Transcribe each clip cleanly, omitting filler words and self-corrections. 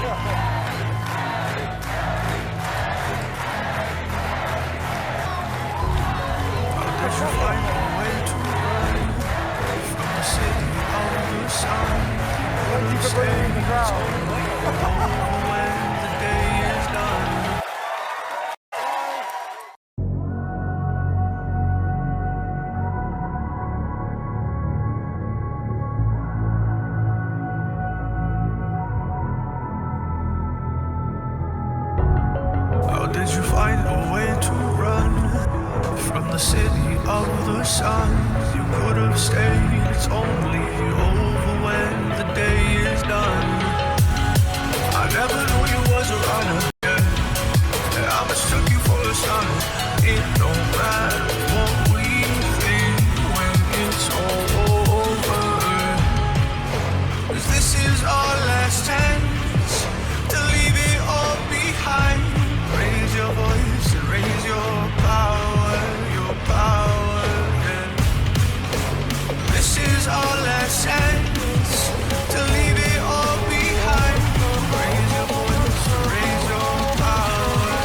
How did you find a way to run from the city of the sun? You could have stayed, it's only over when the day is done. I never knew you was a runner, yeah. I mistook you for a son. It don't matter what we think when it's all over, 'cause this is our last chance to leave it all behind. Raise your voice and raise your power, yeah. This is our last chance to leave it all behind. Raise your voice, raise your power,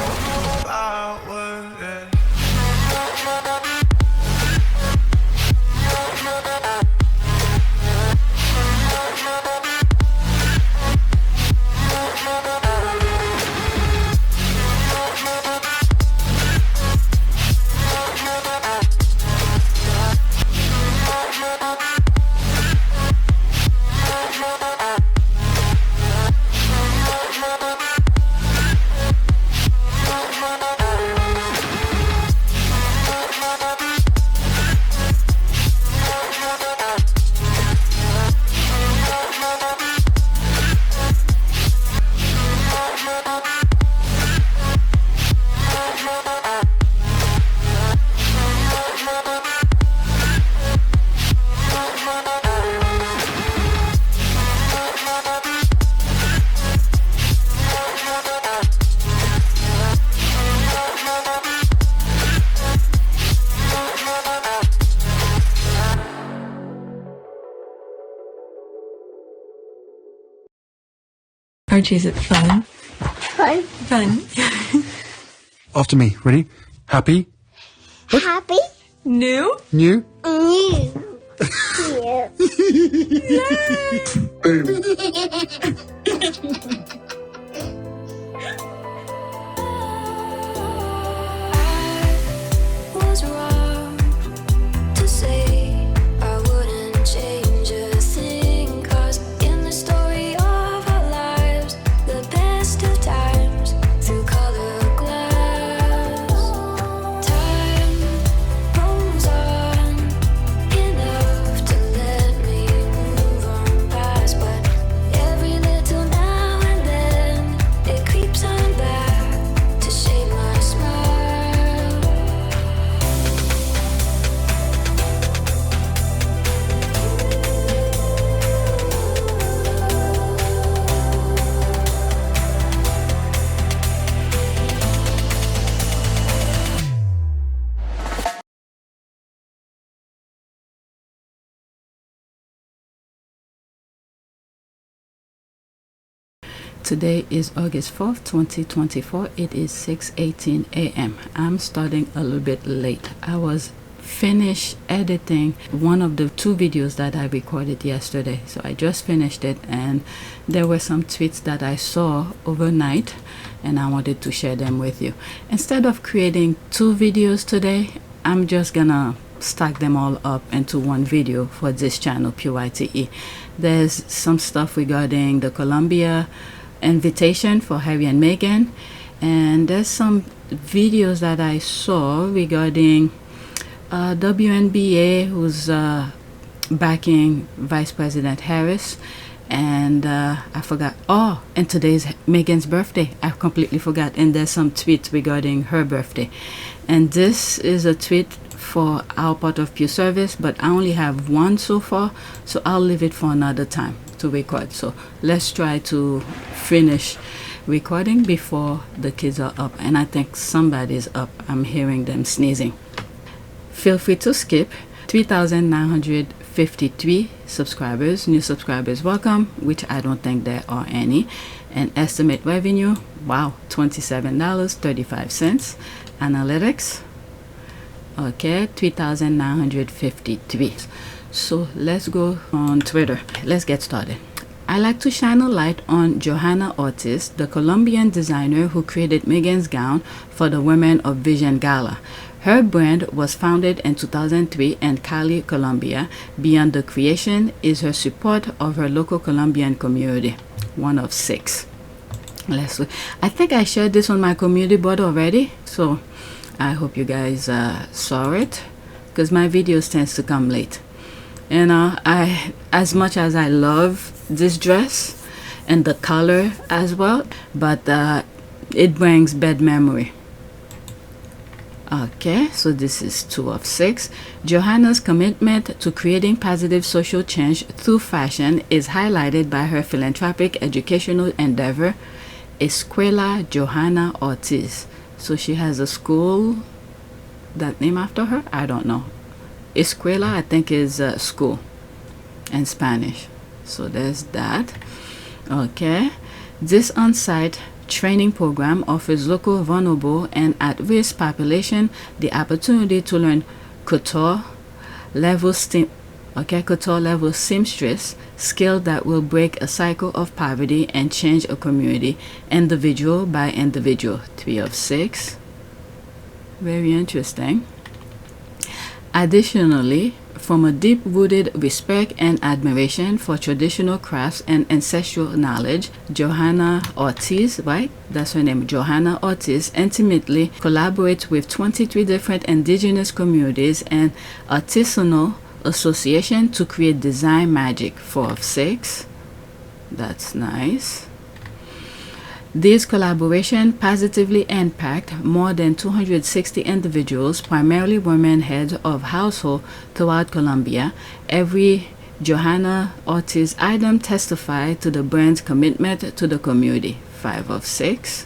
yeah. Archie, is it fun? Fun. Fun. After me. Ready? Happy? Happy. New? New? New. Boom. Was wrong to say I wouldn't change a thing, 'cause in the story of our lives, the best of times through color glass, time rolls on enough to let me move on past, but every little now and then it creeps on back to shape my smile. Today is August 4th, 2024. It is 6:18 a.m. I'm starting a little bit late. I was finished editing one of the two videos that I recorded yesterday. So I just finished it, and there were some tweets that I saw overnight, and I wanted to share them with you. Instead of creating two videos today, I'm just gonna stack them all up into one video for this channel, PYTE. There's some stuff regarding the Colombia invitation for Harry and Meghan, and there's some videos that I saw regarding WNBA, who's backing Vice President Harris, and I forgot, oh, and today's Meghan's birthday. I completely forgot. And there's some tweets regarding her birthday, and this is a tweet for our part of Pew Service, but I only have one so far, so I'll leave it for another time to record. So let's try to finish recording before the kids are up, and I think somebody's up. I'm hearing them sneezing. Feel free to skip. 3,950 53 subscribers, new subscribers welcome, which I don't think there are any. And estimate revenue, wow, $27.35. Analytics, okay, 3,953. So let's go on Twitter. Let's get started. I like to shine a light on Johanna Ortiz, the Colombian designer who created Meghan's gown for the Women of Vision Gala. Her brand was founded in 2003 in Cali, Colombia. Beyond the creation is her support of her local Colombian community, one of 6. Let's look. I think I shared this on my community board already, so I hope you guys saw it, because my videos tends to come late. And I, as much as I love this dress and the color as well, but it brings bad memory. Okay, so this is 2 of 6. Johanna's commitment to creating positive social change through fashion is highlighted by her philanthropic educational endeavor, Escuela Johanna Ortiz. So she has a school that named after her? I don't know. Escuela, I think, is school in Spanish. So there's that. Okay, this on-site training program offers local vulnerable and at-risk population the opportunity to learn couture level seamstress skill that will break a cycle of poverty and change a community individual by individual. 3 of 6. Very interesting. Additionally, from a deep-rooted respect and admiration for traditional crafts and ancestral knowledge, Johanna Ortiz, right? That's her name, Johanna Ortiz, intimately collaborates with 23 different indigenous communities and artisanal association to create design magic. 4 of 6. That's nice. These collaborations positively impact more than 260 individuals, primarily women heads of household throughout Colombia. Every Johanna Ortiz item testifies to the brand's commitment to the community. 5 of 6.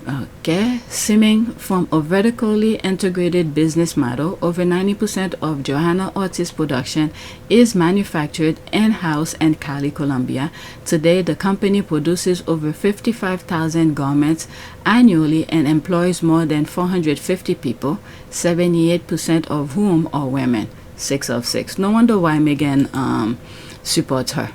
Okay, stemming from a vertically integrated business model, over 90% of Johanna Ortiz production is manufactured in-house in Cali, Colombia. Today, the company produces over 55,000 garments annually and employs more than 450 people, 78% of whom are women. 6 of 6. No wonder why Meghan supports her.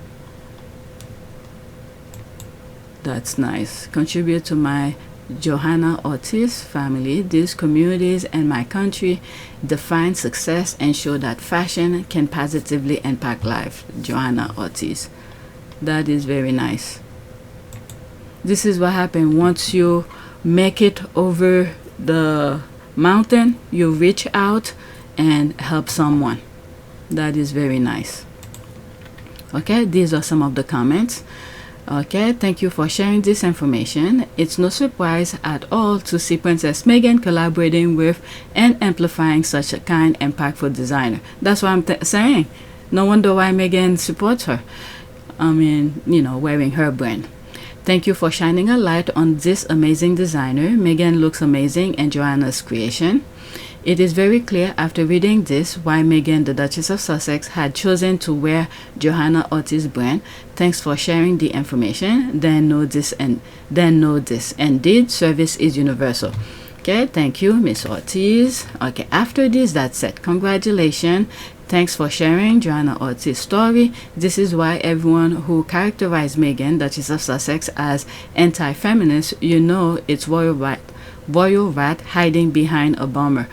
That's nice. Contribute to my Johanna Ortiz family. These communities and my country define success and show that fashion can positively impact life. Johanna Ortiz. That is very nice. This is what happens once you make it over the mountain. You reach out and help someone. That is very nice. Okay, these are some of the comments. Okay, thank you for sharing this information. It's no surprise at all to see Princess Meghan collaborating with and amplifying such a kind, impactful designer. That's what I'm saying. No wonder why Meghan supports her. I mean, you know, wearing her brand. Thank you for shining a light on this amazing designer. Meghan looks amazing in Johanna's creation. It is very clear after reading this why Meghan, the Duchess of Sussex, had chosen to wear Johanna Ortiz brand. Thanks for sharing the information. Then know this. Indeed, service is universal. Okay, thank you, Miss Ortiz. Okay, after this, that's it. Congratulations. Thanks for sharing Johanna Ortiz's story. This is why everyone who characterized Meghan, Duchess of Sussex, as anti-feminist, you know it's royal rat hiding behind a bomber,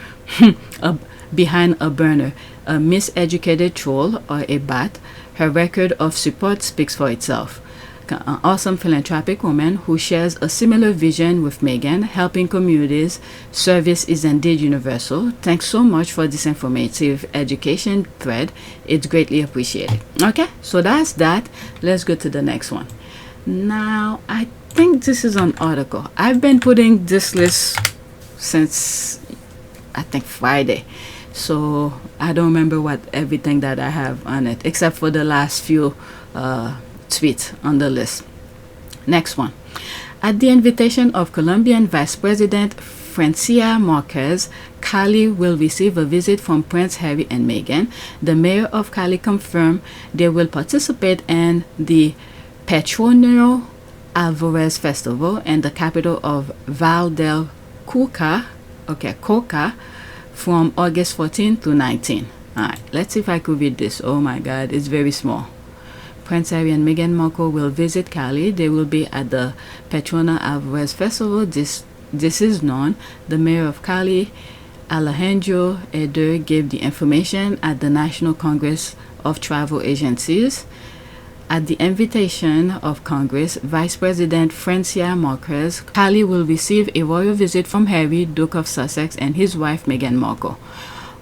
behind a burner, a miseducated troll, or a bat. Her record of support speaks for itself. An awesome philanthropic woman who shares a similar vision with Meghan, helping communities. Service is indeed universal. Thanks so much for this informative education thread. It's greatly appreciated. Okay, so that's that. Let's go to the next one. Now, I think this is an article. I've been putting this list since, I think, Friday. So I don't remember what everything that I have on it, except for the last few tweet on the list. Next one. At the invitation of Colombian Vice President Francia Marquez, Cali will receive a visit from Prince Harry and Meghan. The mayor of Cali confirmed they will participate in the Petronio Alvarez Festival in the capital of Val del Coca, from August 14 to 19. Alright, let's see if I could read this. Oh my god, it's very small. Prince Harry and Meghan Markle will visit Cali. They will be at the Petronio Alvarez Festival. This is known. The mayor of Cali, Alejandro Eder, gave the information at the National Congress of Travel Agencies. At the invitation of Congress, Vice President Francia Marquez, Cali will receive a royal visit from Harry, Duke of Sussex, and his wife Meghan Markle.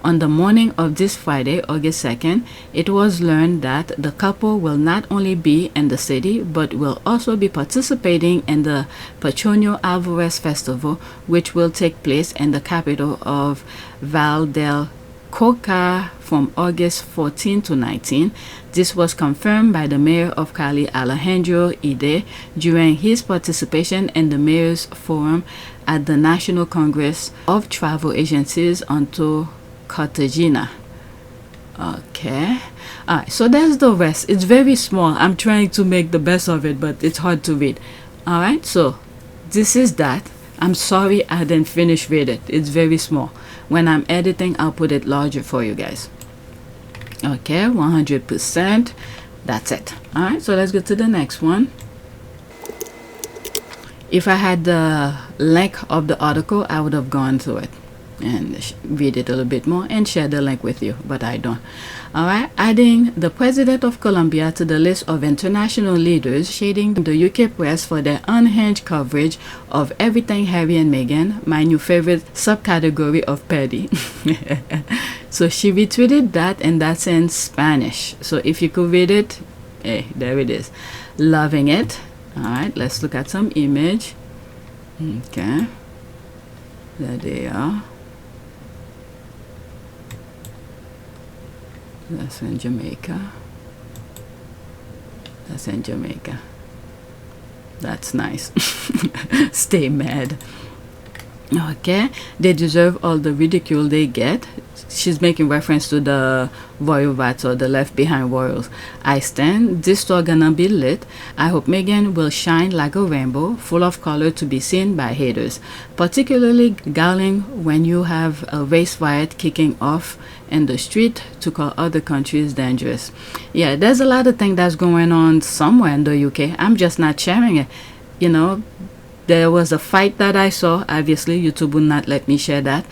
On the morning of this Friday, August 2nd, it was learned that the couple will not only be in the city, but will also be participating in the Petronio Alvarez Festival, which will take place in the capital of Val del Coca from August 14 to 19. This was confirmed by the mayor of Cali, Alejandro Ide, during his participation in the Mayor's Forum at the National Congress of Travel Agencies until Cartagena. Okay. Alright, so that's the rest. It's very small. I'm trying to make the best of it, but it's hard to read. Alright, so this is that. I'm sorry I didn't finish read it. It's very small. When I'm editing, I'll put it larger for you guys. Okay, 100%. That's it. Alright, so let's go to the next one. If I had the link of the article, I would have gone through it and read it a little bit more and share the link with you, but I don't. Alright, adding the president of Colombia to the list of international leaders shading the UK press for their unhinged coverage of everything Harry and Meghan, my new favorite subcategory of petty. So she retweeted that, and that's in Spanish. So if you could read it, hey, there it is. Loving it. Alright, let's look at some image. Okay, there they are. That's in Jamaica. That's in Jamaica. That's nice. Stay mad. Okay, they deserve all the ridicule they get. She's making reference to the royal vats or the left behind royals. I stand. This store gonna be lit. I hope Meghan will shine like a rainbow, full of color to be seen by haters. Particularly galling when you have a race riot kicking off in the street to call other countries dangerous. Yeah, there's a lot of things that's going on somewhere in the UK. I'm just not sharing it. You know, there was a fight that I saw. Obviously, YouTube would not let me share that.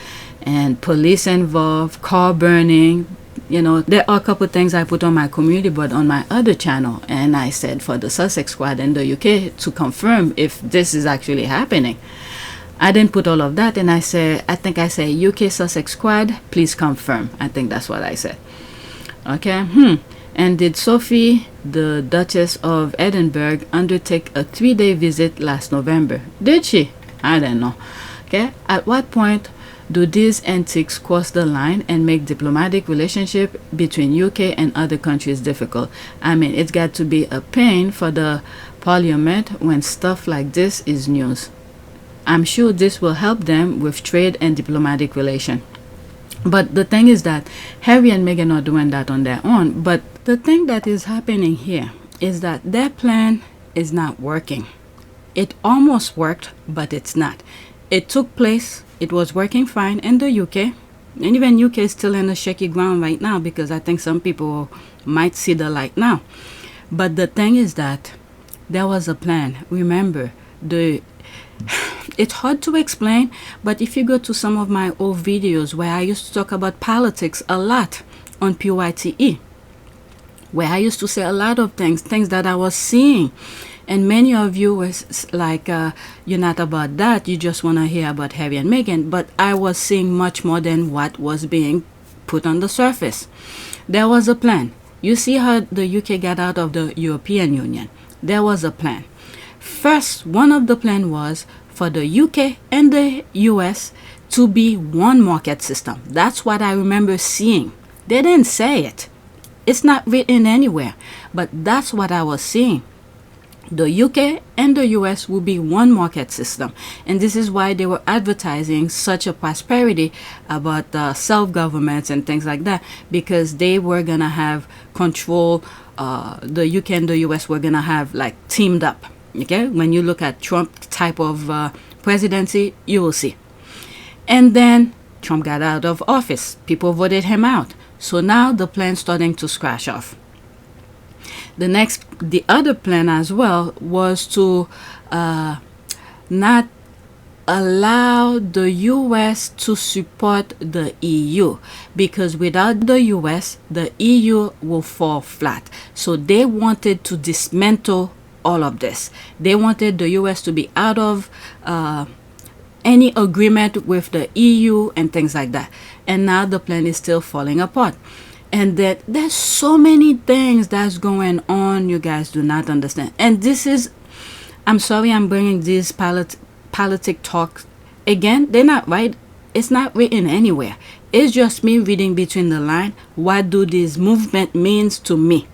And police involved, car burning. You know, there are a couple things I put on my community, but on my other channel. And I said for the Sussex squad in the UK to confirm if this is actually happening. I didn't put all of that, and I think I said UK Sussex squad, please confirm. I think that's what I said. Okay. And did Sophie, the Duchess of Edinburgh, undertake a 3-day visit last November? Did she? I don't know. Okay. At what point do these antics cross the line and make diplomatic relationship between UK and other countries difficult? I mean, it's got to be a pain for the parliament when stuff like this is news. I'm sure this will help them with trade and diplomatic relation. But the thing is that Harry and Meghan are doing that on their own. But the thing that is happening here is that their plan is not working. It almost worked, but it's not. It took place. It was working fine in the UK. And even UK is still in a shaky ground right now because I think some people might see the light now. But the thing is that there was a plan. Remember, it's hard to explain, but if you go to some of my old videos where I used to talk about politics a lot on PYTE, where I used to say a lot of things that I was seeing, and many of you was like, you're not about that, you just want to hear about Harry and Meghan, but I was seeing much more than what was being put on the surface. There was a plan. You see how the UK got out of the European Union. There was a plan. First, one of the plan was for the UK and the US to be one market system. That's what I remember seeing. They didn't say it. It's not written anywhere, but that's what I was seeing. The UK and the US will be one market system, and this is why they were advertising such a prosperity about self-governments and things like that, because they were gonna have control. The UK and the US were gonna have like teamed up. Okay, when you look at Trump type of presidency, you will see. And then Trump got out of office. People voted him out. So now the plan's starting to scratch off. The other plan as well was to not allow the US to support the EU, because without the US, the EU will fall flat. So they wanted to dismantle all of this. They wanted the US to be out of any agreement with the EU and things like that. And now the plan is still falling apart. And that there's so many things that's going on you guys do not understand. And this is, I'm sorry I'm bringing these politic talks again. They're not right. It's not written anywhere. It's just me reading between the line. What do this movement means to me?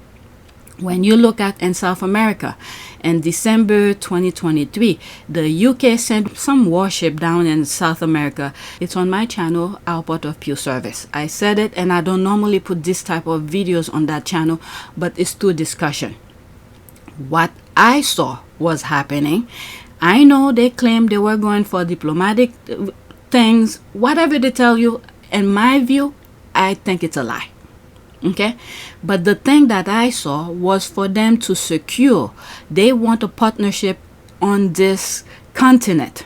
When you look at in South America, in December 2023, the UK sent some warship down in South America. It's on my channel, Our Part of Pure Service. I said it, and I don't normally put this type of videos on that channel, but it's through discussion. What I saw was happening. I know they claim they were going for diplomatic things. Whatever they tell you, in my view, I think it's a lie. Okay, but the thing that I saw was for them to secure, they want a partnership on this continent.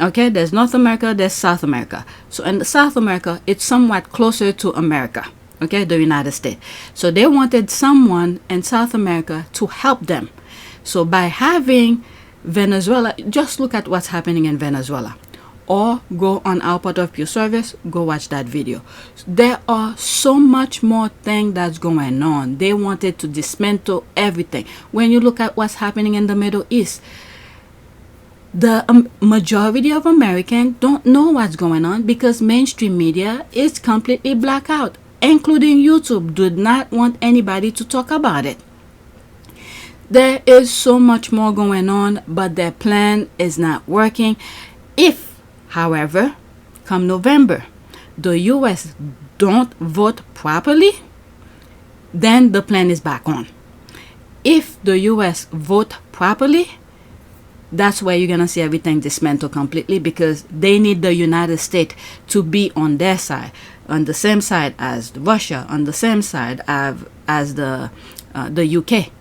Okay, there's North America, there's South America. So in South America, it's somewhat closer to America, okay, the United States. So they wanted someone in South America to help them. So by having Venezuela, just look at what's happening in Venezuela. Or go on Our Part of Pure Service, go watch that video. There are so much more things that's going on. They wanted to dismantle everything. When you look at what's happening in the Middle East, the majority of Americans don't know what's going on because mainstream media is completely blacked out, including YouTube. Do not want anybody to talk about it. There is so much more going on, but their plan is not working. If, however, come November, the US don't vote properly, then the plan is back on. If the US vote properly, that's where you're going to see everything dismantled completely, because they need the United States to be on their side, on the same side as Russia, on the same side as the UK.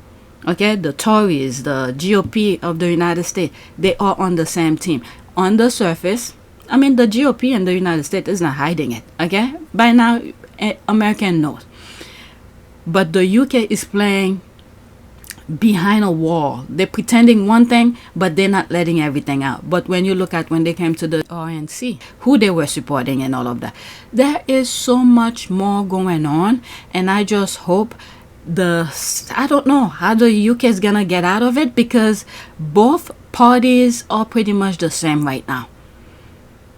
Okay, the Tories, the GOP of the United States, they are on the same team. On the surface, I mean, the GOP in the United States is not hiding it, okay? By now, American knows. But the UK is playing behind a wall. They're pretending one thing, but they're not letting everything out. But when you look at when they came to the RNC, who they were supporting and all of that, there is so much more going on. And I just hope I don't know how the UK is going to get out of it, because both parties are pretty much the same right now.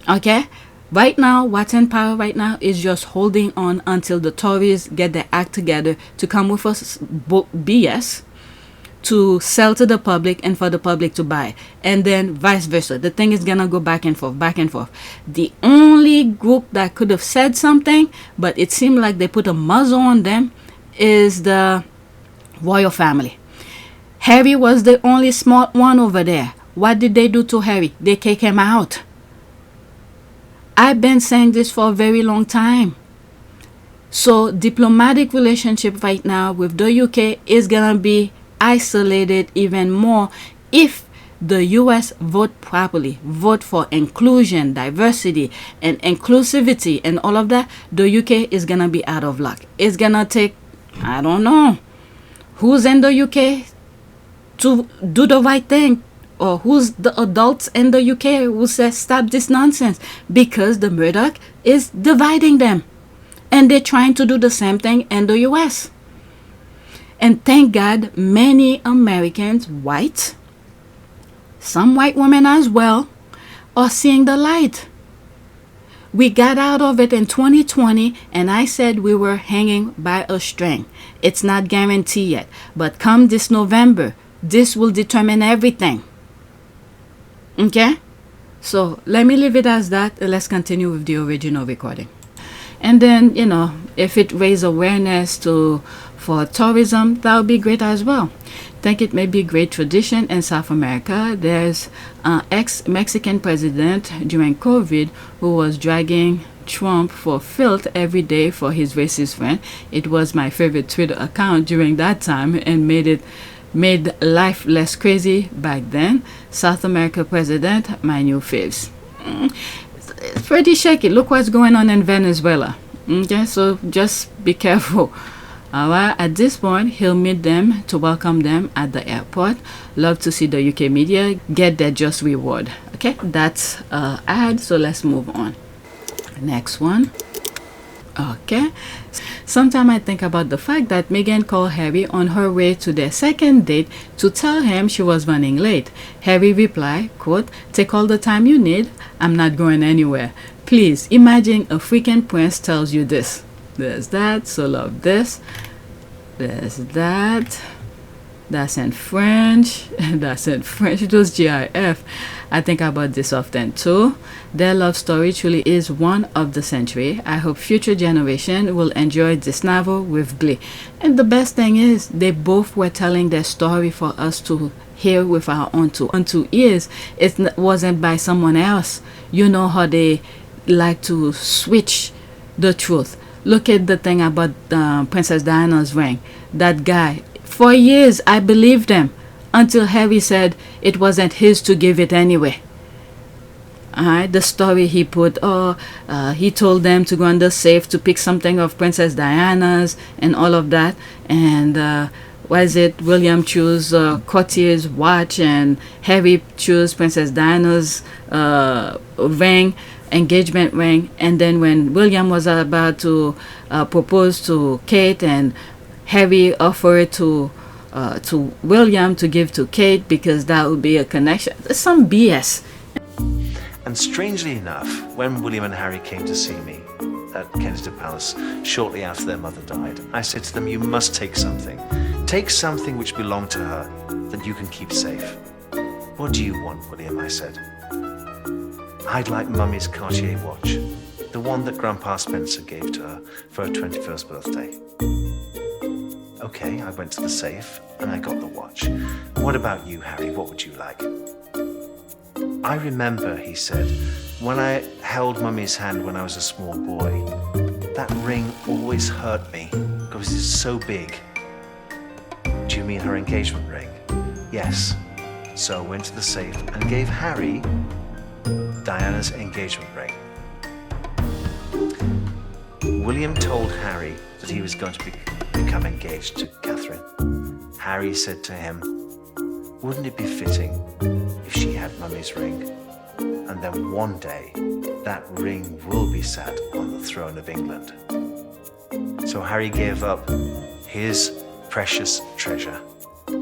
Okay, right now, what's in power right now is just holding on until the Tories get their act together to come with us BS to sell to the public and for the public to buy, and then vice versa. The thing is gonna go back and forth, back and forth. The only group that could have said something, but it seemed like they put a muzzle on them, is the royal family. Harry was the only smart one over there. What did they do to Harry? They kicked him out. I've been saying this for a very long time. So diplomatic relationship right now with the UK is gonna be isolated even more if the US vote properly, vote for inclusion, diversity, and inclusivity and all of that. The UK is gonna be out of luck. It's gonna take, I don't know, who's in the UK to do the right thing, or who's the adults in the UK who says stop this nonsense, because the Murdoch is dividing them, and they're trying to do the same thing in the US. And thank God many Americans, white, some white women as well, are seeing the light. We got out of it in 2020, and I said we were hanging by a string. It's not guaranteed yet, but come this November, This will determine everything. Okay? So let me leave it as that. Let's continue with the original recording. And then, you know, if it raises awareness for tourism, that would be great as well. Think it may be a great tradition in South America. There's an ex-Mexican president during COVID who was dragging Trump for filth every day for his racist friend. It was my favorite Twitter account during that time and made life less crazy back then. South America president, my new faves. It's pretty shaky. Look what's going on in Venezuela. Okay, so just be careful. Alright, at this point, he'll meet them to welcome them at the airport. Love to see the UK media get their just reward. Okay, that's ad, so let's move on. Next one. Okay. Sometimes I think about the fact that Meghan called Harry on her way to their second date to tell him she was running late. Harry replied, quote, "Take all the time you need. I'm not going anywhere." Please imagine a freaking prince tells you this. There's that. So love this. There's that. That's in French. That's in French. It was GIF. I think about this often too. Their love story truly is one of the century. I hope future generation will enjoy this novel with glee. And the best thing is, they both were telling their story for us to hear with our own two ears. It wasn't by someone else. You know how they like to switch the truth. Look at the thing about Princess Diana's ring. That guy, for years I believed him until Harry said it wasn't his to give it anyway. Alright, the story he put, he told them to go on the safe to pick something of Princess Diana's and all of that. And William chose Courtier's watch and Harry chose Princess Diana's ring, engagement ring. And then when William was about to propose to Kate, and Harry offered to William to give to Kate because that would be a connection. There's some BS. And strangely enough, when William and Harry came to see me at Kensington Palace shortly after their mother died, I said to them, "You must take something. Take something which belonged to her that you can keep safe." "What do you want, William?" I said. "I'd like Mummy's Cartier watch, the one that Grandpa Spencer gave to her for her 21st birthday." Okay, I went to the safe and I got the watch. "What about you, Harry? What would you like?" "I remember," he said, "when I held Mummy's hand when I was a small boy. That ring always hurt me because it's so big." "Do you mean her engagement ring?" "Yes." So I went to the safe and gave Harry Diana's engagement ring. William told Harry that he was going to become engaged to Catherine. Harry said to him, "Wouldn't it be fitting if she had Mummy's ring? And then one day, that ring will be sat on the throne of England." So Harry gave up his precious treasure.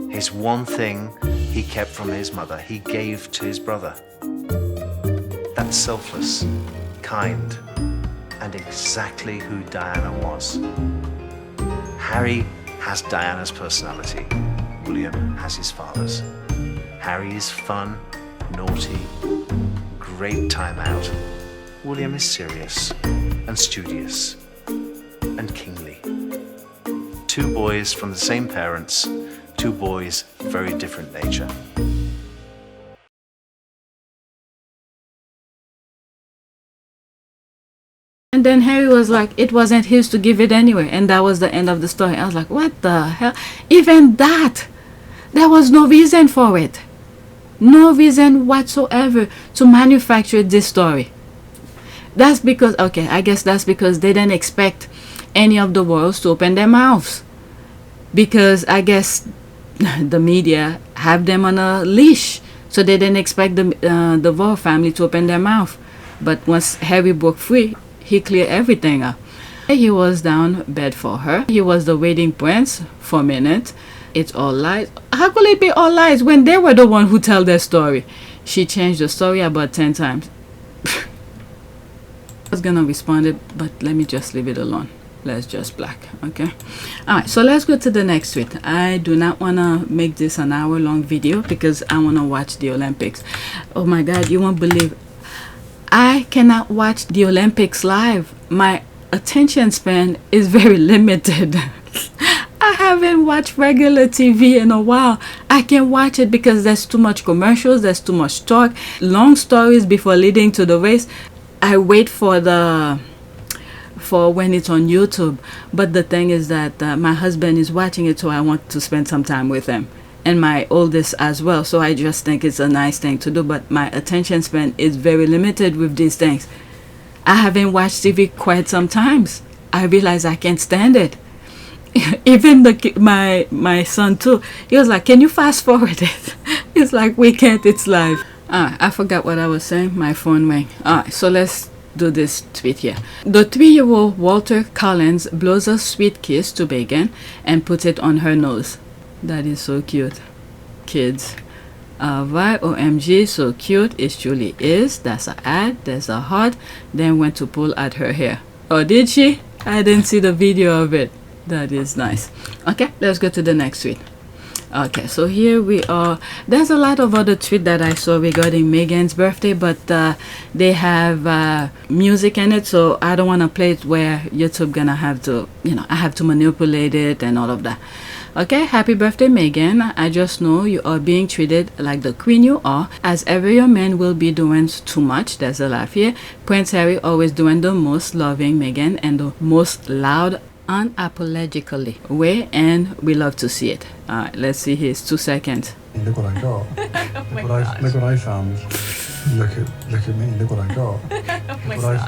His one thing he kept from his mother, he gave to his brother. That's selfless, kind, and exactly who Diana was. Harry has Diana's personality. William has his father's. Harry is fun, naughty, great time out. William is serious and studious and kingly. Two boys from the same parents, two boys, very different nature. And then Harry was like, it wasn't his to give it anyway. And that was the end of the story. I was like, what the hell? Even that, there was no reason for it. No reason whatsoever to manufacture this story. That's because, okay, I guess that's because they didn't expect any of the royals to open their mouths. Because I guess the media have them on a leash. So they didn't expect the royal family to open their mouth. But once Harry broke free, he cleared everything up. He was down bed for her. He was the waiting prince for a minute. It's all lies. How could it be all lies when they were the one who tell their story? She changed the story about 10 times. I was gonna respond it, but let me just leave it alone. Let's just black. Okay. All right, so let's go to the next tweet. I do not want to make this an hour-long video because I want to watch the Olympics. Oh my God, you won't believe, I cannot watch the Olympics live. My attention span is very limited. I haven't watched regular TV in a while. I can't watch it because there's too much commercials, there's too much talk, long stories before leading to the race. I wait for when it's on YouTube, but the thing is that my husband is watching it, so I want to spend some time with him, and my oldest as well, so I just think it's a nice thing to do, but my attention span is very limited with these things. I haven't watched TV quite some times. I realize I can't stand it. Even my son too, he was like, can you fast forward it? It's like, we can't, it's live. I forgot what I was saying. My phone rang. Alright, so let's do this tweet here. The 3-year-old Walter Collins blows a sweet kiss to Meghan and puts it on her nose. That is so cute. Kids. Alright, OMG, so cute. It truly is. That's an ad. There's a heart. Then went to pull at her hair. Oh, did she? I didn't see the video of it. That is nice. Okay, let's go to the next tweet. Okay, so here we are. There's a lot of other tweets that I saw regarding Meghan's birthday, but they have music in it, so I don't want to play it where YouTube gonna have to, I have to manipulate it and all of that. Okay, happy birthday, Meghan. I just know you are being treated like the queen you are, as every your man will be doing too much. There's a laugh here. Prince Harry always doing the most loving Meghan and the most loud unapologetically way, and we love to see it. All right, let's see his 2 seconds. Look what I got. Look what I found. Look at me. Look what I got.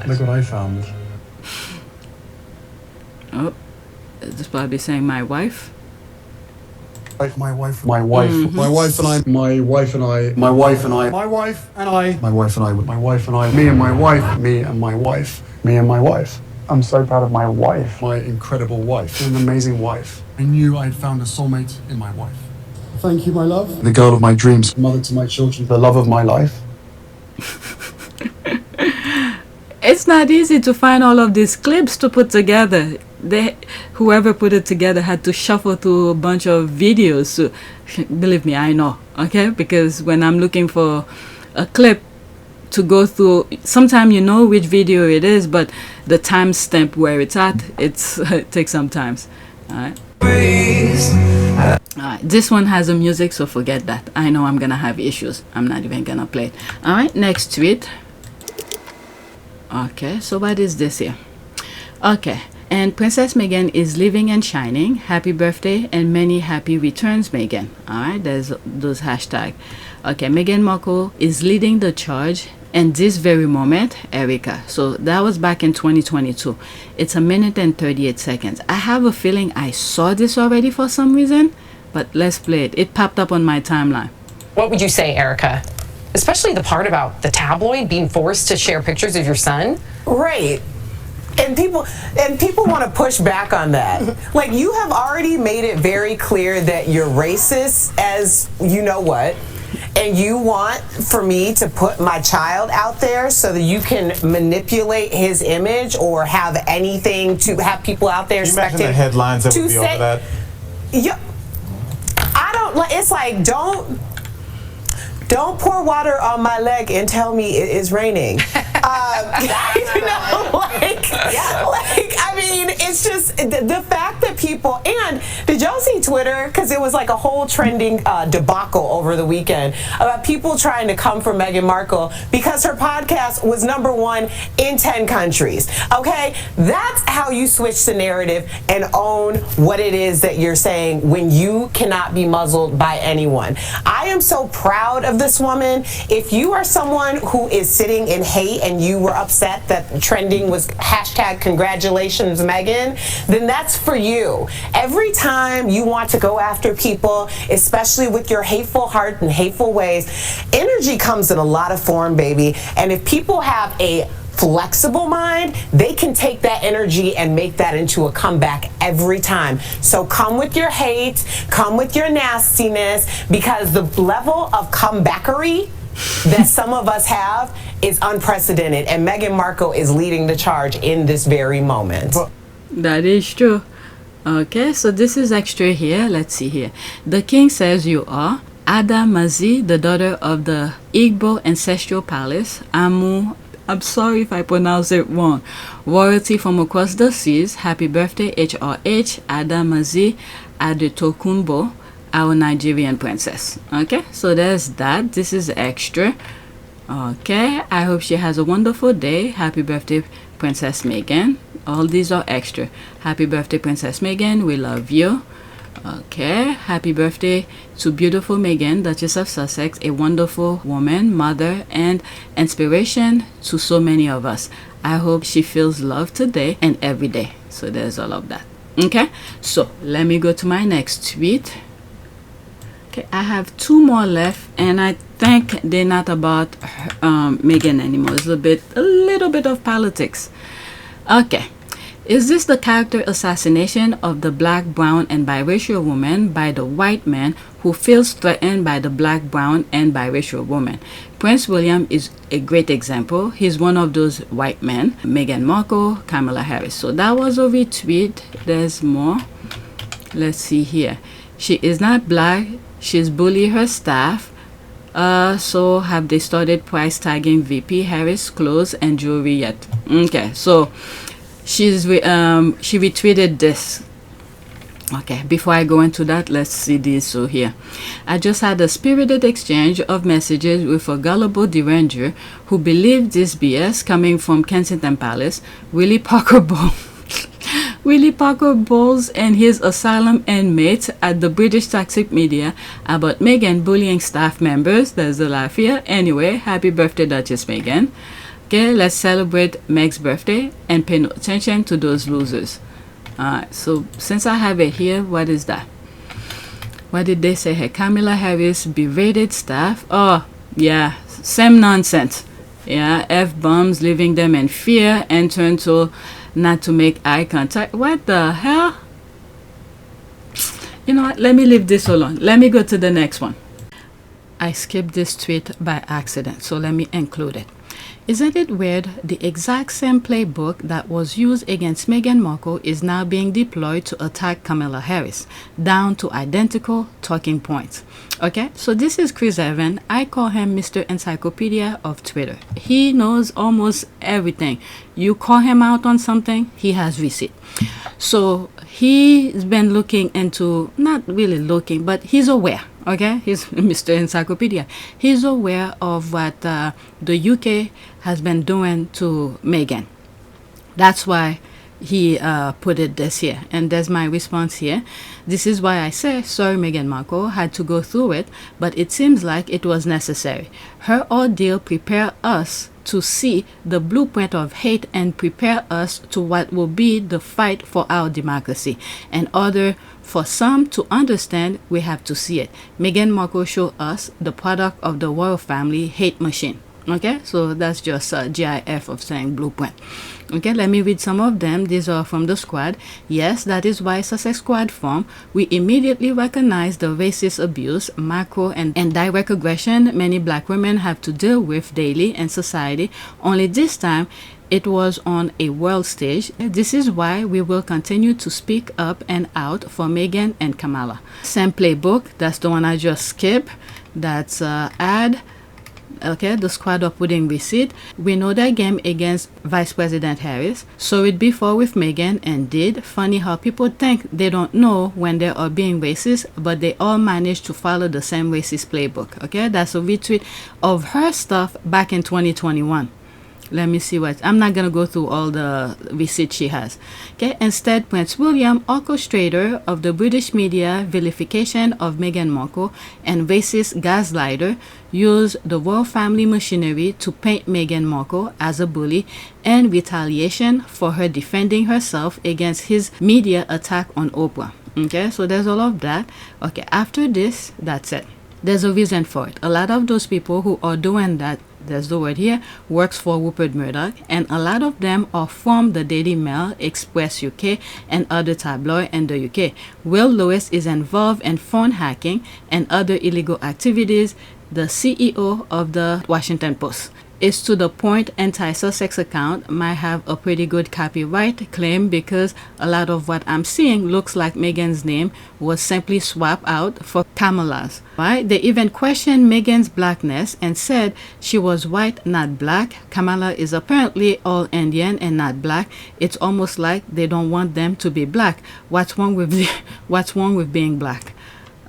Look what I found. Oh, it's probably saying my wife. My wife and I, me and my wife, me and my wife. I'm so proud of my wife, my incredible wife, an amazing wife. I knew I'd found a soulmate in my wife. Thank you, my love. The girl of my dreams, mother to my children, the love of my life. It's not easy to find all of these clips to put together. Whoever put it together had to shuffle through a bunch of videos. So, believe me, I know, okay? Because when I'm looking for a clip to go through, sometimes you know which video it is, but the timestamp where it's at, it takes some time. Alright. Alright, this one has a music, so forget that. I know I'm gonna have issues. I'm not even gonna play it. Alright, next tweet. Okay, so what is this here? Okay, and Princess Meghan is living and shining. Happy birthday and many happy returns, Meghan. Alright, there's those hashtags. Okay, Meghan Markle is leading the charge in this very moment, Erica. So that was back in 2022. It's 1 minute and 38 seconds. I have a feeling I saw this already for some reason, but let's play it. It popped up on my timeline. What would you say, Erica? Especially the part about the tabloid being forced to share pictures of your son? Right. And people want to push back on that. Like, you have already made it very clear that you're racist as you know what. And you want for me to put my child out there so that you can manipulate his image or have anything to have people out there expecting the headlines that would be over that? Yeah, I don't like. It's like don't pour water on my leg and tell me it is raining. I mean, it's just the fact that people, and did y'all see Twitter? Because it was like a whole trending debacle over the weekend about people trying to come for Meghan Markle because her podcast was #1 in 10 countries. Okay, that's how you switch the narrative and own what it is that you're saying when you cannot be muzzled by anyone. I am so proud of this woman. If you are someone who is sitting in hate and you were upset that trending was #congratulations Meghan, then that's for you. Every time you want to go after people, especially with your hateful heart and hateful ways, energy comes in a lot of form, baby. And if people have a flexible mind, they can take that energy and make that into a comeback every time. So come with your hate, come with your nastiness, because the level of comebackery that some of us have is unprecedented, and Meghan Markle is leading the charge in this very moment. That is true. Okay, so this is extra here. Let's see here. The king says you are Ada Mazi, the daughter of the Igbo ancestral palace, Amu. I'm sorry if I pronounce it wrong. Royalty from across the seas. Happy birthday, HRH, Ada Mazi Adetokunbo, our Nigerian princess. Okay, so there's that. This is extra. Okay, I hope she has a wonderful day. Happy birthday, Princess Meghan. All these are extra. Happy birthday, Princess Meghan. We love you. Okay, happy birthday to beautiful Meghan, Duchess of Sussex, a wonderful woman, mother, and inspiration to so many of us. I hope she feels love today and every day. So there's all of that. Okay, so let me go to my next tweet. Okay, I have 2 more left, and I think they're not about Meghan anymore. It's a little bit of politics. Okay. Is this the character assassination of the black, brown, and biracial woman by the white man who feels threatened by the black, brown, and biracial woman? Prince William is a great example. He's one of those white men. Meghan Markle, Kamala Harris. So that was a retweet. There's more. Let's see here. She is not black. She's bullied her staff. So have they started price tagging VP Harris clothes and jewelry yet? Okay, so she retweeted this. Okay, before I go into that, let's see this. So here, I just had a spirited exchange of messages with a gullible deranger who believed this BS coming from Kensington Palace, Willie Parker Bowles and his asylum inmates at the British toxic media about Meghan bullying staff members. There's a laugh here. Anyway, happy birthday, Duchess Meghan. Okay, let's celebrate Meg's birthday and pay no attention to those losers. Alright, so since I have it here, what is that? What did they say here? Kamala Harris berated staff. Oh, yeah, same nonsense. Yeah, F-bombs, leaving them in fear and turn to not to make eye contact. What the hell? You know what? Let me leave this alone. Let me go to the next one. I skipped this tweet by accident, so let me include it. Isn't it weird? The exact same playbook that was used against Meghan Markle is now being deployed to attack Kamala Harris, down to identical talking points. Okay, so this is Chris Evans. I call him Mr. Encyclopedia of Twitter. He knows almost everything. You call him out on something, he has receipt. So he's been looking into, not really looking, but he's aware. Okay, he's Mr. Encyclopedia. He's aware of what the UK has been doing to Meghan. That's why he put it this here, and there's my response here. This is why I say sorry Meghan Markle had to go through it, but it seems like it was necessary. Her ordeal prepared us to see the blueprint of hate and prepare us to what will be the fight for our democracy. In order for some to understand, we have to see it. Meghan Markle showed us the product of the royal family hate machine. Okay, so that's just a GIF of saying blueprint. Okay, let me read some of them. These are from the squad. Yes, that is why Sussex Squad formed. We immediately recognize the racist abuse, macro and direct aggression many black women have to deal with daily in society. Only this time, it was on a world stage. This is why we will continue to speak up and out for Meghan and Kamala. Same playbook. That's the one I just skipped. That's ad. Okay, the squad are putting receipt. We know that game against Vice President Harris. Saw it before with Meghan and did. Funny how people think they don't know when they are being racist, but they all manage to follow the same racist playbook. Okay, that's a retweet of her stuff back in 2021. Let me see what. I'm not going to go through all the receipts she has. Okay. Instead, Prince William, orchestrator of the British media vilification of Meghan Markle and racist gaslighter, used the royal family machinery to paint Meghan Markle as a bully in retaliation for her defending herself against his media attack on Oprah. Okay. So there's all of that. Okay. After this, that's it. There's a reason for it. A lot of those people who are doing that, there's the word here, works for Rupert Murdoch, and a lot of them are from the Daily Mail, Express UK, and other tabloids in the UK. Will Lewis is involved in phone hacking and other illegal activities, the CEO of the Washington Post. It's to the point anti-Sussex account might have a pretty good copyright claim because a lot of what I'm seeing looks like Meghan's name was simply swapped out for Kamala's. Right? They even questioned Meghan's blackness and said she was white, not black. Kamala is apparently all Indian and not black. It's almost like they don't want them to be black. What's wrong with being black?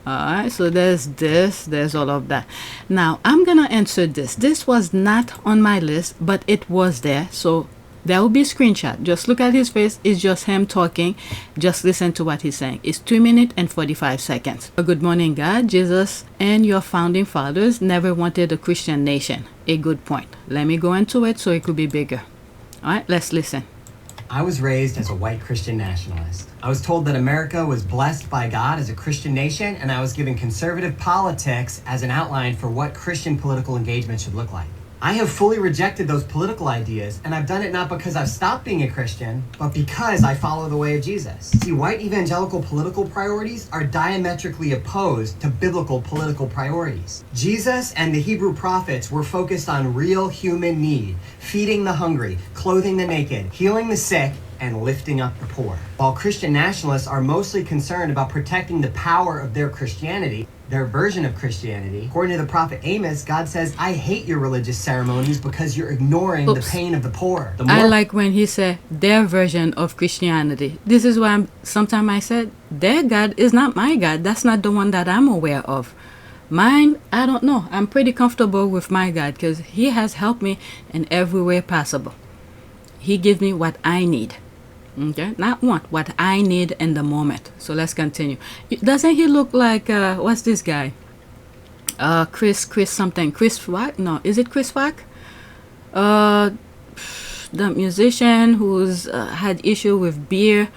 Alright, so there's this, there's all of that. Now, I'm gonna answer this. This was not on my list, but it was there. So there will be a screenshot. Just look at his face. It's just him talking. Just listen to what he's saying. It's 2 minutes and 45 seconds. Good morning, God. Jesus and your founding fathers never wanted a Christian nation. A good point. Let me go into it so it could be bigger. Alright, let's listen. I was raised as a white Christian nationalist. I was told that America was blessed by God as a Christian nation, and I was given conservative politics as an outline for what Christian political engagement should look like. I have fully rejected those political ideas, and I've done it not because I've stopped being a Christian, but because I follow the way of Jesus. See, white evangelical political priorities are diametrically opposed to biblical political priorities. Jesus and the Hebrew prophets were focused on real human need, feeding the hungry, clothing the naked, healing the sick, and lifting up the poor. While Christian nationalists are mostly concerned about protecting the power of their Christianity, their version of Christianity, according to the prophet Amos, God says, I hate your religious ceremonies because you're ignoring the pain of the poor. I like when he said their version of Christianity. This is why sometimes I said, their God is not my God. That's not the one that I'm aware of. Mine, I don't know. I'm pretty comfortable with my God because he has helped me in every way possible. He gives me what I need. Okay, not want, what I need in the moment. So let's continue. Doesn't he look like what's this guy? Chris something. Chris Rock? No, is it Chris Rock? The musician who's had issue with beer.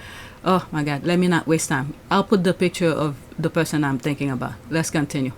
Oh my God, let me not waste time. I'll put the picture of the person I'm thinking about. Let's continue.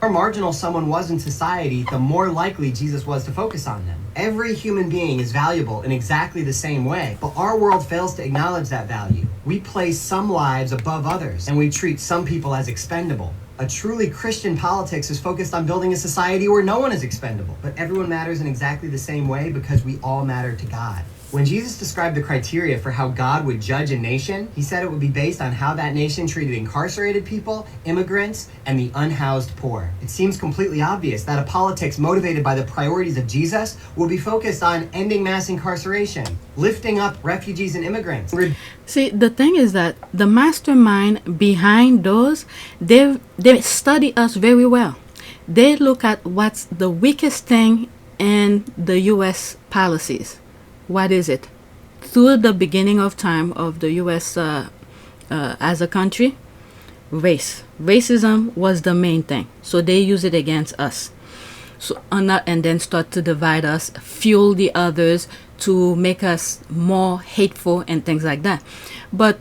The more marginal someone was in society, the more likely Jesus was to focus on them. Every human being is valuable in exactly the same way, but our world fails to acknowledge that value. We place some lives above others, and we treat some people as expendable. A truly Christian politics is focused on building a society where no one is expendable, but everyone matters in exactly the same way because we all matter to God. When Jesus described the criteria for how God would judge a nation, he said it would be based on how that nation treated incarcerated people, immigrants, and the unhoused poor. It seems completely obvious that a politics motivated by the priorities of Jesus will be focused on ending mass incarceration, lifting up refugees and immigrants. See, the thing is that the mastermind behind those, they study us very well. They look at what's the weakest thing in the U.S. policies. What is it? Through the beginning of time of the U.S. As a country, racism was the main thing. So they use it against us. So and then start to divide us, fuel the others to make us more hateful and things like that. But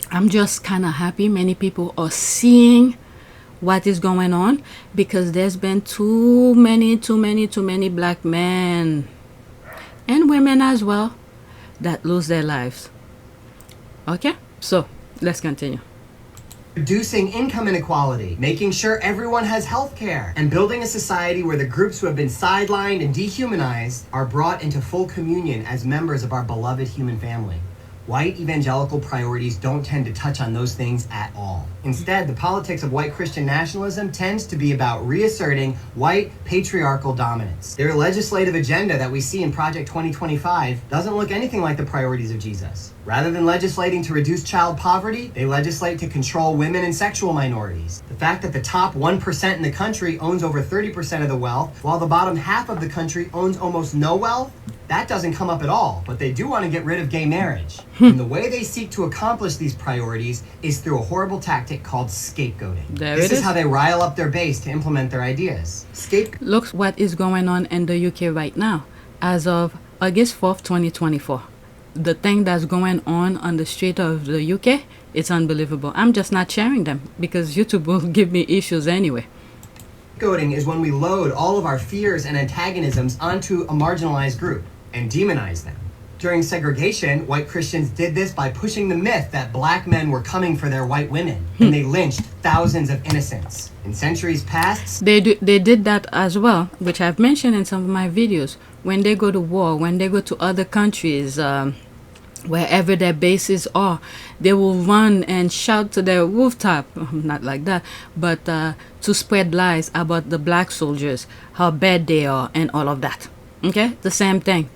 I'm just kind of happy many people are seeing what is going on, because there's been too many black men and women as well that lose their lives. Okay, so let's continue. Reducing income inequality, making sure everyone has health care, and building a society where the groups who have been sidelined and dehumanized are brought into full communion as members of our beloved human family. White evangelical priorities don't tend to touch on those things at all. Instead, the politics of white Christian nationalism tends to be about reasserting white patriarchal dominance. Their legislative agenda that we see in Project 2025 doesn't look anything like the priorities of Jesus. Rather than legislating to reduce child poverty, they legislate to control women and sexual minorities. The fact that the top 1% in the country owns over 30% of the wealth, while the bottom half of the country owns almost no wealth, that doesn't come up at all, but they do want to get rid of gay marriage. And the way they seek to accomplish these priorities is through a horrible tactic called scapegoating. This is how they rile up their base to implement their ideas. Look what is going on in the UK right now. As of August 4th, 2024. The thing that's going on the street of the UK, it's unbelievable. I'm just not sharing them because YouTube will give me issues anyway. Scapegoating is when we load all of our fears and antagonisms onto a marginalized group and demonize them. During segregation, white Christians did this by pushing the myth that black men were coming for their white women, and they lynched thousands of innocents. In centuries past, they did that as well, which I've mentioned in some of my videos. When they go to war, when they go to other countries, wherever their bases are, they will run and shout to their rooftop, not like that, but to spread lies about the black soldiers, how bad they are, and all of that. Okay, the same thing.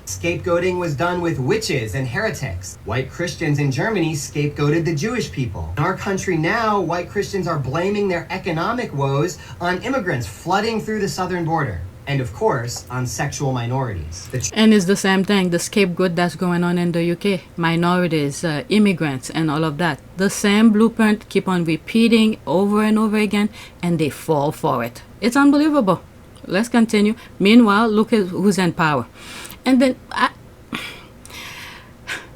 scapegoating was done with witches and heretics. White Christians in Germany scapegoated the Jewish people. In our country now, white Christians are blaming their economic woes on immigrants flooding through the southern border. And of course, on sexual minorities. And it's the same thing, the scapegoat that's going on in the UK. Minorities, immigrants, and all of that. The same blueprint keep on repeating over and over again, and they fall for it. It's unbelievable. Let's continue. Meanwhile, look at who's in power. And then,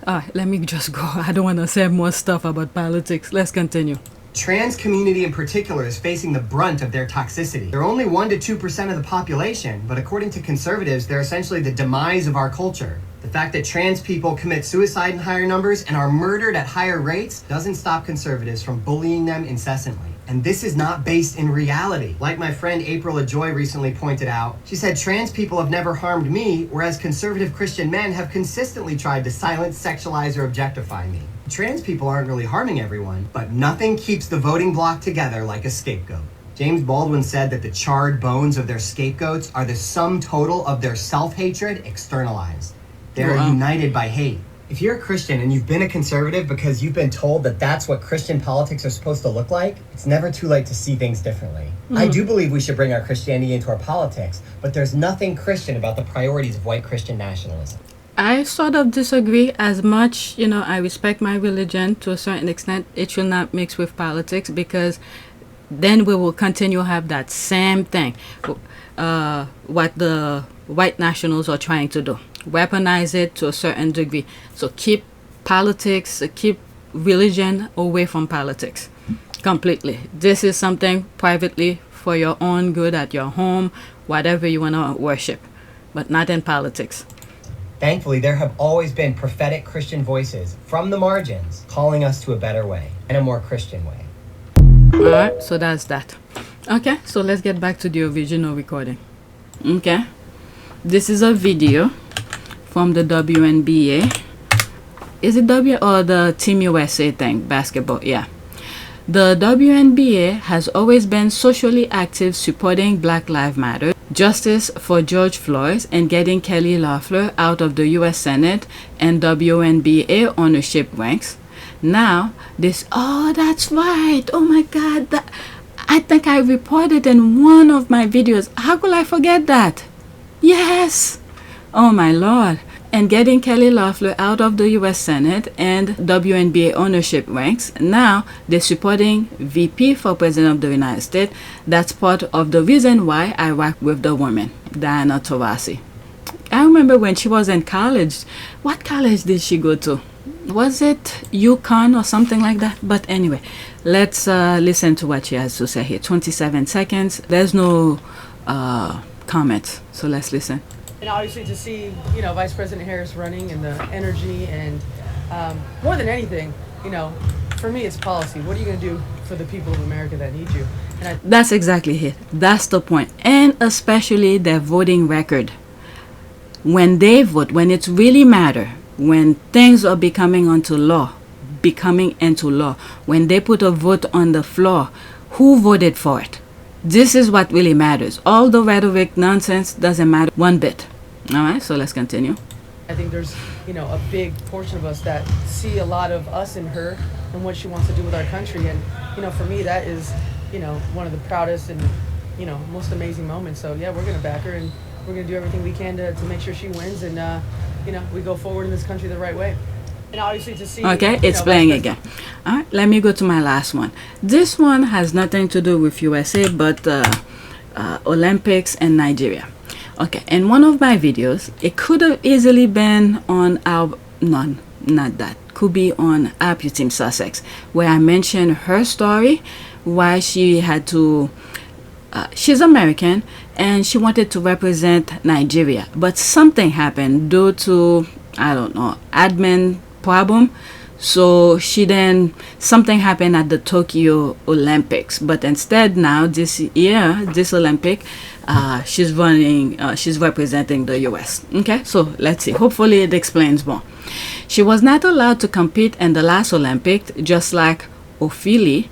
let me just go. I don't want to say more stuff about politics. Let's continue. Trans community in particular is facing the brunt of their toxicity. They're only 1 to 2% of the population, but according to conservatives, they're essentially the demise of our culture. The fact that trans people commit suicide in higher numbers and are murdered at higher rates doesn't stop conservatives from bullying them incessantly. And this is not based in reality. Like my friend April Ajoy recently pointed out, she said trans people have never harmed me, whereas conservative Christian men have consistently tried to silence, sexualize, or objectify me. Trans people aren't really harming everyone, but nothing keeps the voting bloc together like a scapegoat. James Baldwin said that the charred bones of their scapegoats are the sum total of their self-hatred externalized. They're united by hate. If you're a Christian and you've been a conservative because you've been told that that's what Christian politics are supposed to look like, it's never too late to see things differently. I do believe we should bring our Christianity into our politics, but there's nothing Christian about the priorities of white Christian nationalism. I sort of disagree. As much, I respect my religion to a certain extent. It should not mix with politics, because then we will continue to have that same thing, what the white nationals are trying to do. Weaponize it to a certain degree. So keep politics, keep religion away from politics completely. This is something privately for your own good at your home, whatever you want to worship, but not in politics. Thankfully, there have always been prophetic Christian voices from the margins calling us to a better way and a more Christian way. All right, so that's that. Okay, so let's get back to the original recording. Okay, this is a video from the WNBA. Is it W or the Team USA thing? Basketball, yeah. The WNBA has always been socially active, supporting Black Lives Matter, justice for George Floyd, and getting Kelly Loeffler out of the US Senate and WNBA ownership ranks. Now, that's right. Oh my God. I think I reported in one of my videos. How could I forget that? Yes. Oh my Lord. And getting Kelly Loeffler out of the US Senate and WNBA ownership ranks. Now they're supporting VP for President of the United States. That's part of the reason why I work with the woman, Diana Taurasi. I remember when she was in college. What college did she go to? Was it UConn or something like that? But anyway, let's listen to what she has to say here. 27 seconds. There's no comments, so let's listen. And obviously to see, Vice President Harris running and the energy and more than anything, for me it's policy. What are you going to do for the people of America that need you? And that's exactly it. That's the point. And especially their voting record. When they vote, when it really matters, when things are becoming into law, when they put a vote on the floor, who voted for it? This is what really matters. All the rhetoric nonsense doesn't matter one bit. All right, so let's continue. I think there's, a big portion of us that see a lot of us in her and what she wants to do with our country. And, for me, that is, one of the proudest and, most amazing moments. So, yeah, we're going to back her, and we're going to do everything we can to make sure she wins and, we go forward in this country the right way. And obviously to see... Okay, it's playing again. All right, let me go to my last one. This one has nothing to do with USA, but Olympics and Nigeria. Okay, in one of my videos, it could have easily been on our... None, not that. Could be on Happy Team Sussex, where I mentioned her story, why she had to she's American and she wanted to represent Nigeria, but something happened due to, I don't know, admin problem. So something happened at the Tokyo Olympics, but instead now this year, this Olympic, she's representing the US. Okay, so let's see, hopefully it explains more. She was not allowed to compete in the last Olympic, just like Ophelia.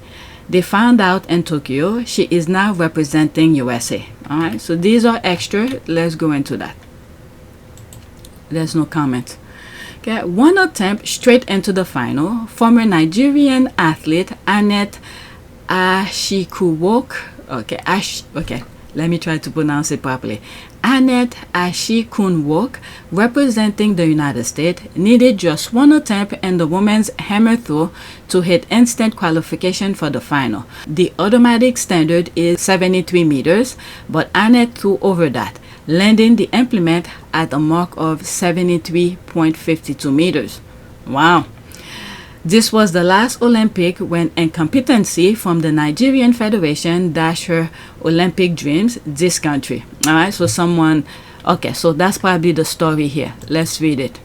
They found out in Tokyo she is now representing USA. All right, so these are extra. Let's go into that. There's no comment. Okay, one attempt straight into the final. Former Nigerian athlete Annette Ashikuwok. Okay, let me try to pronounce it properly. Annette Ashikunwok, representing the United States, needed just one attempt in the women's hammer throw to hit instant qualification for the final. The automatic standard is 73 meters, but Annette threw over that, landing the implement at a mark of 73.52 meters. Wow. This was the last Olympic when incompetency from the Nigerian Federation dashed her Olympic dreams this country. All right, so okay, so that's probably the story here. Let's read it.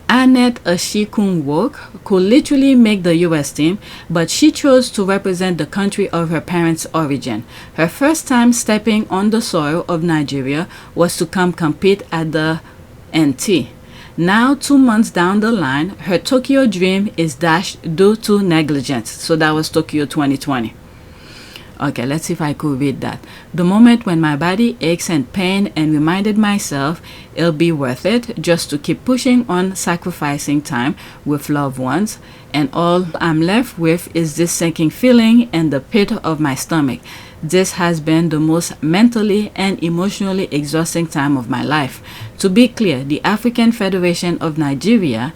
Annette Ashikunwok could literally make the US team, but she chose to represent the country of her parents' origin. Her first time stepping on the soil of Nigeria was to come compete at the NT. Now, 2 months down the line, her Tokyo dream is dashed due to negligence. So that was Tokyo 2020. Okay, let's see if I could read that. The moment when my body aches and pain and reminded myself it'll be worth it just to keep pushing on, sacrificing time with loved ones. And all I'm left with is this sinking feeling in the pit of my stomach. This has been the most mentally and emotionally exhausting time of my life. To be clear, the African Federation of Nigeria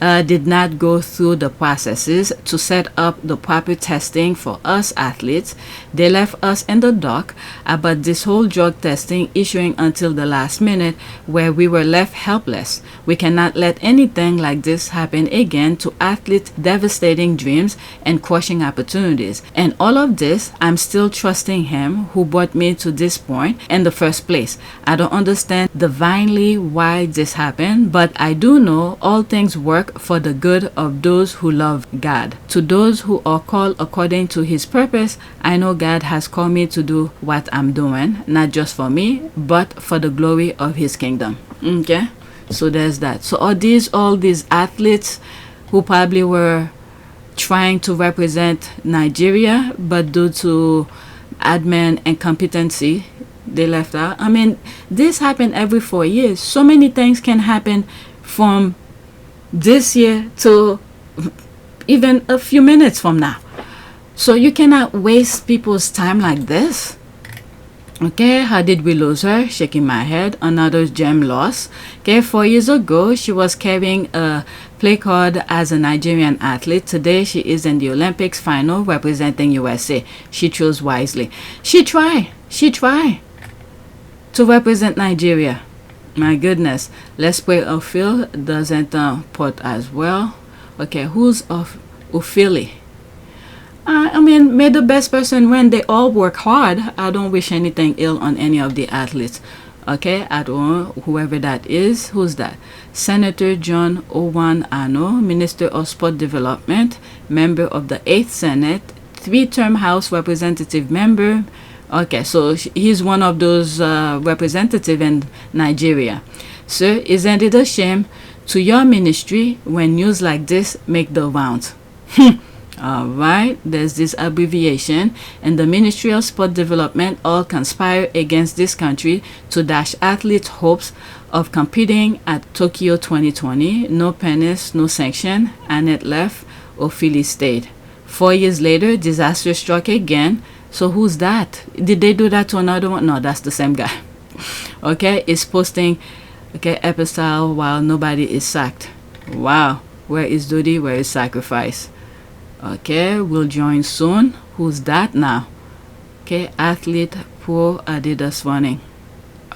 did not go through the processes to set up the proper testing for us athletes. They left us in the dark about this whole drug testing issuing until the last minute, where we were left helpless. We cannot let anything like this happen again to athletes' devastating dreams and crushing opportunities. And all of this, I'm still trusting him who brought me to this point in the first place. I don't understand divinely why this happened, but I do know all things work for the good of those who love God. To those who are called according to his purpose, I know God has called me to do what I'm doing, not just for me, but for the glory of his kingdom. Okay, so there's that. So all these athletes who probably were trying to represent Nigeria, but due to admin incompetency, they left out. I mean, this happened every 4 years. So many things can happen from this year to even a few minutes from now. So you cannot waste people's time like this. Okay, how did we lose her? Shaking my head. Another gem loss. Okay, 4 years ago, she was carrying a placard as a Nigerian athlete. Today, she is in the Olympics final representing USA. She chose wisely. She tried to represent Nigeria. My goodness. Let's pray Ophelia doesn't put as well. Okay, who's Ophelia? I mean, may the best person win. They all work hard. I don't wish anything ill on any of the athletes. Okay, at all, whoever that is. Who's that? Senator John Owan Ano, Minister of Sport Development, member of the 8th Senate, 3-term House Representative member. Okay, so he's one of those representatives in Nigeria. Sir, isn't it a shame to your ministry when news like this make the rounds? All right, there's this abbreviation, and the Ministry of Sport Development all conspire against this country to dash athletes' hopes of competing at Tokyo 2020. No penance, no sanction. Annette left, Ophelia stayed. 4 years later, disaster struck again. So who's that? Did they do that to another one? No, that's the same guy. Okay, it's posting episode while nobody is sacked. Wow, where is duty? Where is sacrifice? Okay, we'll join soon. Who's that now? Okay, athlete pro Adidas running.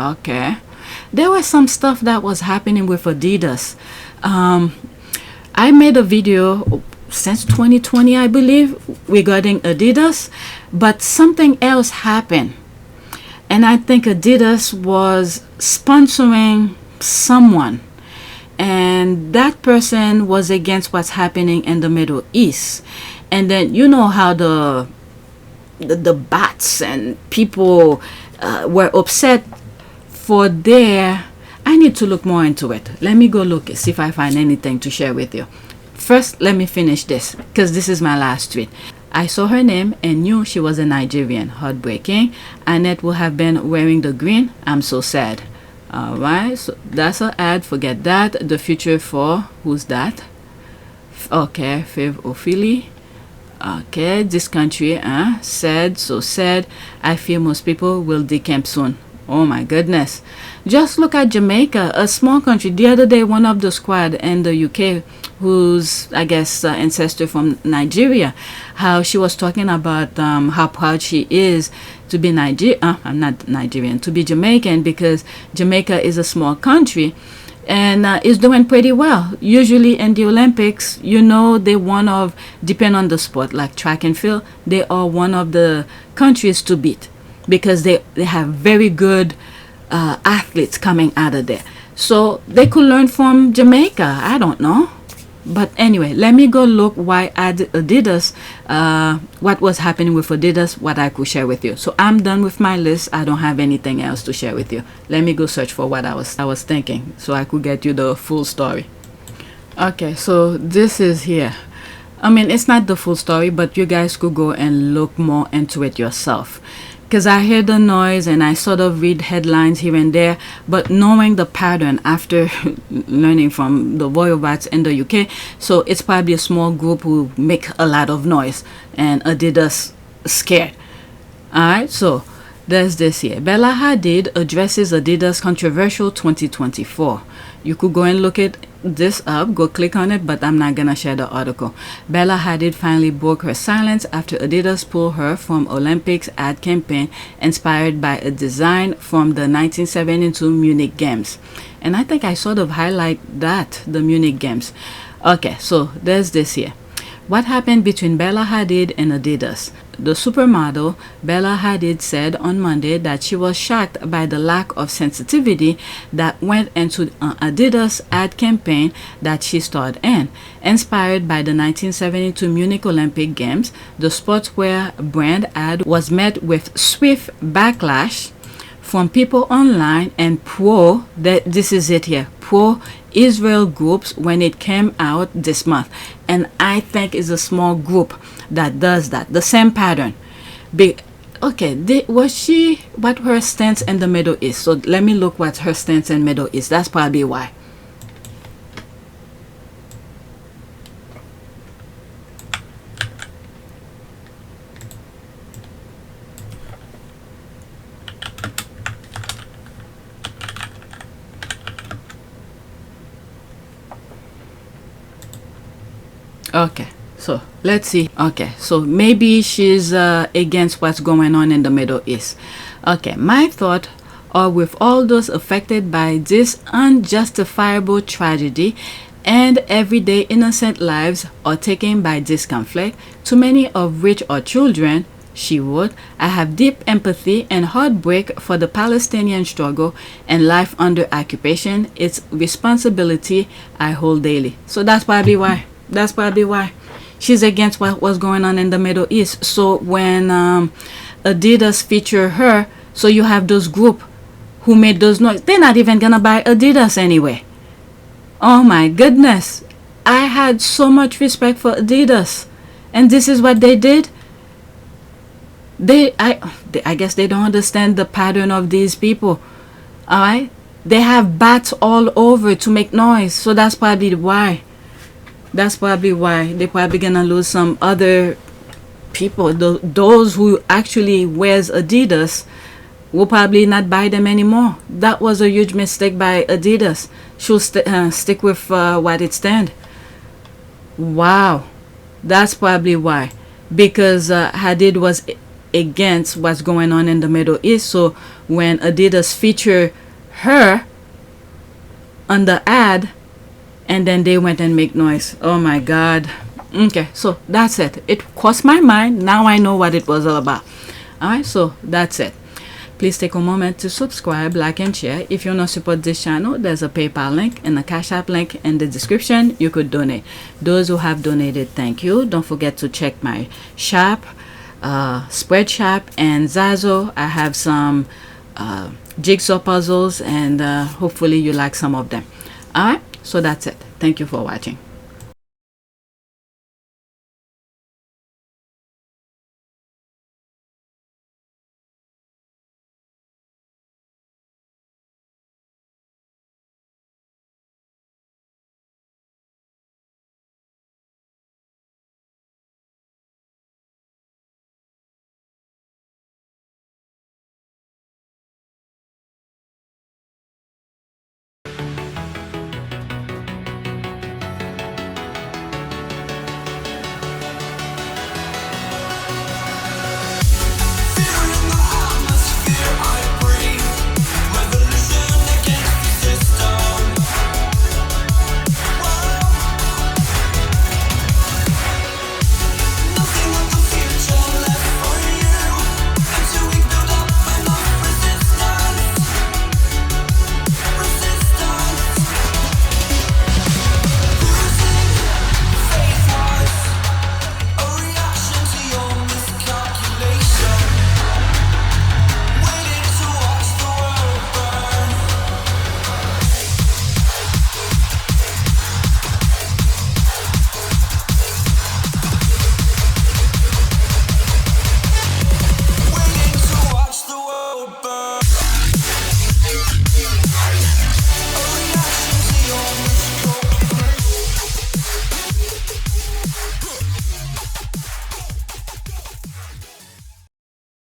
Okay, there was some stuff that was happening with Adidas. I made a video since 2020, I believe, regarding Adidas, but something else happened. And I think Adidas was sponsoring someone, and that person was against what's happening in the Middle East. And then you know how the bats and people were upset for their... I need to look more into it. Let me go look, see if I find anything to share with you. First, let me finish this, because this is my last tweet. I saw her name and knew she was a Nigerian. Heartbreaking. Annette will have been wearing the green. I'm so sad. Alright, so that's an ad. Forget that. The future for... Who's that? Okay, Fav Ophelia. Okay, this country, sad, so sad. I fear most people will decamp soon. Oh my goodness. Just look at Jamaica, a small country. The other day, one of the squad in the UK, whose, I guess, ancestor from Nigeria, how she was talking about how proud she is to be I'm not Nigerian, to be Jamaican, because Jamaica is a small country and is doing pretty well. Usually in the Olympics, you know, they one of, depend on the sport, like track and field, they are one of the countries to beat, because they have very good athletes coming out of there. So they could learn from Jamaica. I don't know. But anyway, let me go look why Adidas, what was happening with Adidas, what I could share with you. So I'm done with my list. I don't have anything else to share with you. Let me go search for what I was thinking, so I could get you the full story. Okay, so this is here. I mean, it's not the full story, but you guys could go and look more into it yourself. Because I hear the noise and I sort of read headlines here and there, but knowing the pattern after learning from the royal rats in the UK, so it's probably a small group who make a lot of noise and Adidas scared. Alright, so there's this here. Bella Hadid addresses Adidas controversial 2024. You could go and look at this up, go click on it, but I'm not gonna share the article. Bella Hadid finally broke her silence after Adidas pulled her from Olympics ad campaign inspired by a design from the 1972 Munich Games. And I think I sort of highlight that, the Munich Games. Okay, so there's this here. What happened between Bella Hadid and Adidas? The supermodel Bella Hadid said on Monday that she was shocked by the lack of sensitivity that went into Adidas ad campaign that she starred in. Inspired by the 1972 Munich Olympic Games, the sportswear brand ad was met with swift backlash from people online and this is it here, pro-Israel groups when it came out this month. And I think it's a small group that does that, the same pattern. Okay, what her stance in the Middle East? So let me look what her stance in Middle East. That's probably why. Okay, so let's see. Okay, so maybe she's against what's going on in the Middle East. Okay, my thought are with all those affected by this unjustifiable tragedy and everyday innocent lives are taken by this conflict. Too many of which are children, she wrote. I have deep empathy and heartbreak for the Palestinian struggle and life under occupation. It's responsibility I hold daily. So that's probably why. That's probably why she's against what was going on in the Middle East. So when Adidas feature her, so you have those group who made those noise, they're not even gonna buy Adidas anyway. Oh my goodness, I had so much respect for Adidas, and this is what they did. I guess they don't understand the pattern of these people. All right, they have bats all over to make noise, so that's probably why. That's probably why they're probably gonna lose some other people. Those who actually wears Adidas will probably not buy them anymore. That was a huge mistake by Adidas. She'll stick with what it stands. Wow, that's probably why. Because Hadid was against what's going on in the Middle East. So when Adidas featured her on the ad, and then they went and make noise. Oh my God. Okay, so that's it. It crossed my mind. Now I know what it was all about. Alright, so that's it. Please take a moment to subscribe, like, and share. If you want to support this channel, there's a PayPal link and a Cash App link in the description. You could donate. Those who have donated, thank you. Don't forget to check my shop, Spreadshop, and Zazzle. I have some jigsaw puzzles, and hopefully you like some of them. Alright, so that's it. Thank you for watching.